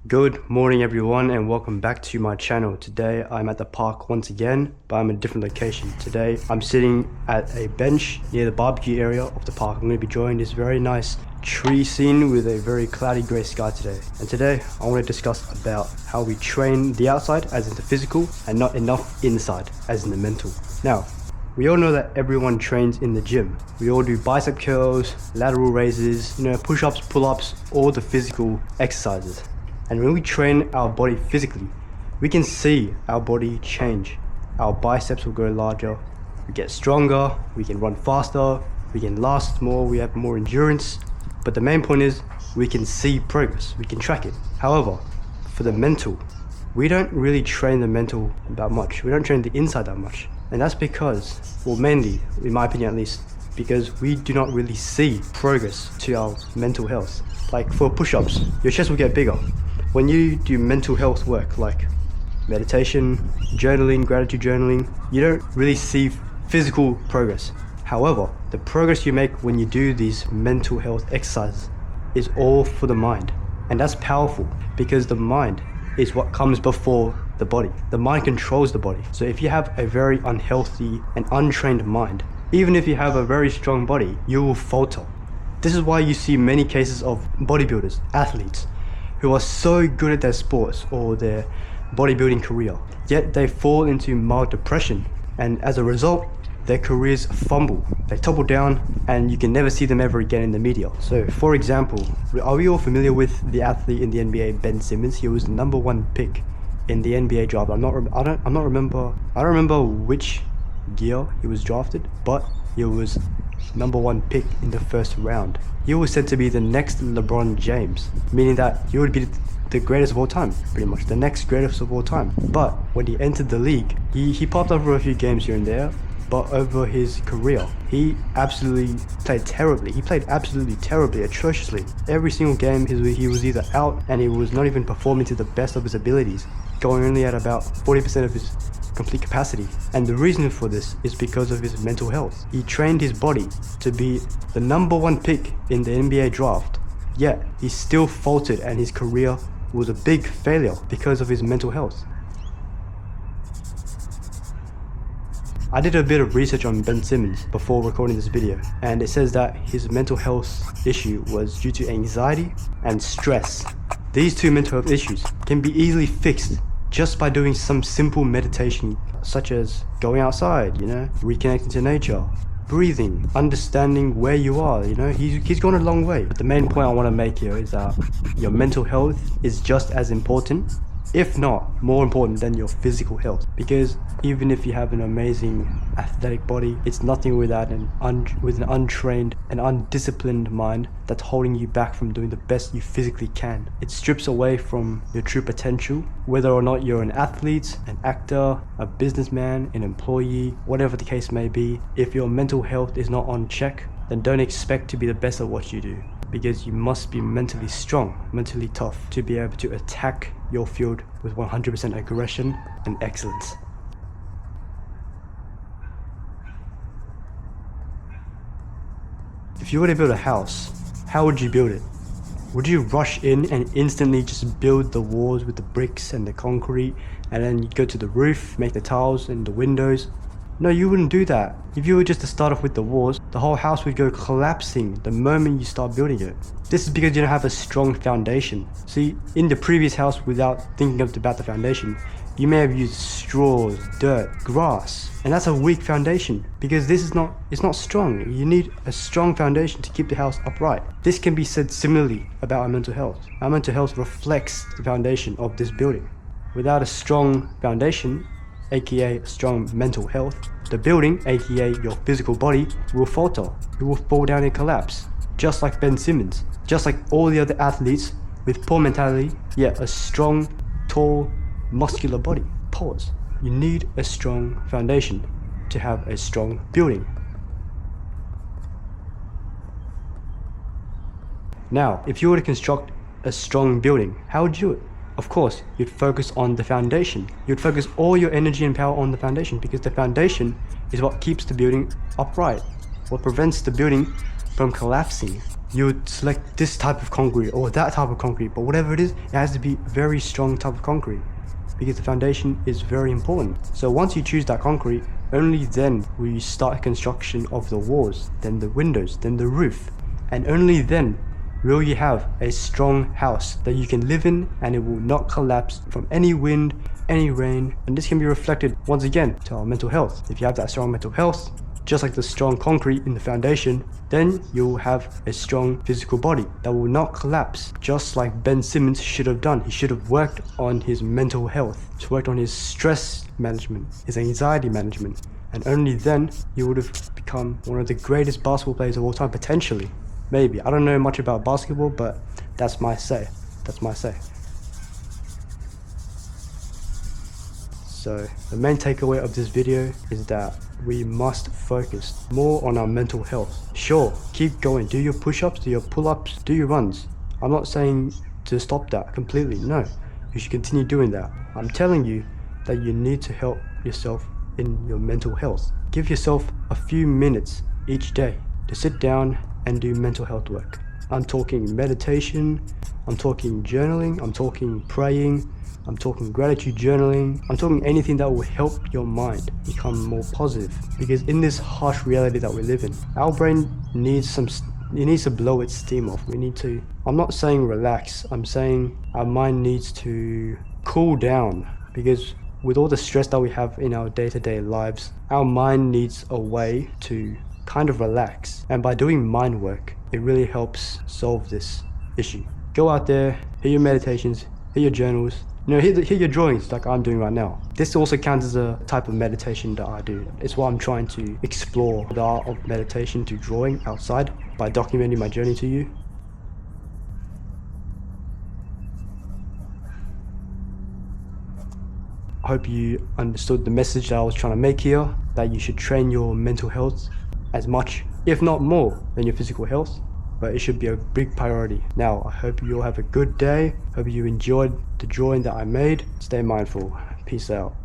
Good morning everyone and welcome back to my channel. Today I'm at the park once again, but I'm in a different location. Today I'm sitting at a bench near the barbecue area of the park. I'm going to be enjoying this very nice tree scene with a very cloudy grey sky today. And today I want to discuss about how we train the outside as in the physical and not enough inside as in the mental. Now, we all know that everyone trains in the gym. We all do bicep curls, lateral raises, push-ups, pull-ups, all the physical exercises. And when we train our body physically, we can see our body change. Our biceps will grow larger, we get stronger, we can run faster, we can last more, we have more endurance. But the main point is we can see progress, we can track it. However, for the mental, we don't really train the mental that much. We don't train the inside that much. And that's because, well, mainly, in my opinion at least, because we do not really see progress to our mental health. Like for push-ups, your chest will get bigger. When you do mental health work like meditation, journaling, gratitude journaling, you don't really see physical progress. However, the progress you make when you do these mental health exercises is all for the mind. And that's powerful because the mind is what comes before the body. The mind controls the body. So if you have a very unhealthy and untrained mind, even if you have a very strong body, you will falter. This is why you see many cases of bodybuilders, athletes, who are so good at their sports or their bodybuilding career, yet they fall into mild depression, and as a result, their careers fumble, they topple down, and you can never see them ever again in the media. So, for example, are we all familiar with the athlete in the NBA, Ben Simmons? He was the #1 pick in the NBA draft. I don't remember which year he was drafted, but he was #1 pick in the first round. He was said to be the next LeBron James, meaning that he would be the greatest of all time, pretty much, the next greatest of all time. But when he entered the league, he popped up for a few games here and there, but over his career, he absolutely played terribly. He played absolutely terribly, atrociously. Every single game he was either out and he was not even performing to the best of his abilities, going only at about 40% of his complete capacity. And the reason for this is because of his mental health. He trained his body to be the #1 pick in the NBA draft, yet he still faltered and his career was a big failure because of his mental health. I did a bit of research on Ben Simmons before recording this video, and it says that his mental health issue was due to anxiety and stress. These two mental health issues can be easily fixed just by doing some simple meditation, such as going outside, reconnecting to nature, breathing, understanding where you are, he's gone a long way. But the main point I want to make here is that your mental health is just as important, if not more important, than your physical health. Because even if you have an amazing athletic body, it's nothing without an untrained and undisciplined mind that's holding you back from doing the best you physically can. It strips away from your true potential, whether or not you're an athlete, an actor, a businessman, an employee, whatever the case may be. If your mental health is not on check, then don't expect to be the best at what you do, because you must be mentally strong, mentally tough, to be able to attack your field with 100% aggression and excellence. If you were to build a house, how would you build it? Would you rush in and instantly just build the walls with the bricks and the concrete, and then you go to the roof, make the tiles and the windows? No, you wouldn't do that. If you were just to start off with the walls, the whole house would go collapsing the moment you start building it. This is because you don't have a strong foundation. See, in the previous house, without thinking about the foundation, you may have used straws, dirt, grass, and that's a weak foundation because it's not strong. You need a strong foundation to keep the house upright. This can be said similarly about our mental health. Our mental health reflects the foundation of this building. Without a strong foundation, aka strong mental health, the building, aka your physical body, will falter. It will fall down and collapse, just like Ben Simmons, just like all the other athletes with poor mentality, yet a strong, tall, muscular body. Pause. You need a strong foundation to have a strong building. Now, if you were to construct a strong building, how would you do it? Of course, you'd focus on the foundation. You'd focus all your energy and power on the foundation because the foundation is what keeps the building upright, what prevents the building from collapsing, you would select this type of concrete or that type of concrete, but whatever it is, it has to be very strong type of concrete because the foundation is very important. So once you choose that concrete, only then will you start construction of the walls, then the windows, then the roof, and only then will you have a strong house that you can live in and it will not collapse from any wind, any rain. And this can be reflected once again to our mental health. If you have that strong mental health, just like the strong concrete in the foundation, then you'll have a strong physical body that will not collapse, just like Ben Simmons should have done. He should have worked on his mental health, he worked on his stress management, his anxiety management, and only then he would have become one of the greatest basketball players of all time, potentially. Maybe. I don't know much about basketball, but that's my say. That's my say. So the main takeaway of this video is that we must focus more on our mental health. Sure, keep going, do your push-ups, do your pull-ups, do your runs. I'm not saying to stop that completely, no. You should continue doing that. I'm telling you that you need to help yourself in your mental health. Give yourself a few minutes each day to sit down and do mental health work. I'm talking meditation, I'm talking journaling, I'm talking praying, I'm talking gratitude journaling, I'm talking anything that will help your mind become more positive. Because in this harsh reality that we live in, our brain needs to blow its steam off. We need to, I'm not saying relax, I'm saying our mind needs to cool down, because with all the stress that we have in our day-to-day lives, our mind needs a way to kind of relax. And by doing mind work, it really helps solve this issue. Go out there, hit your meditations, hit your journals, hit your drawings like I'm doing right now. This also counts as a type of meditation that I do. It's what I'm trying to explore, the art of meditation to drawing outside by documenting my journey to you. I hope you understood the message that I was trying to make here, that you should train your mental health as much, if not more, than your physical health, but it should be a big priority. Now, I hope you all have a good day. Hope you enjoyed the drawing that I made. Stay mindful. Peace out.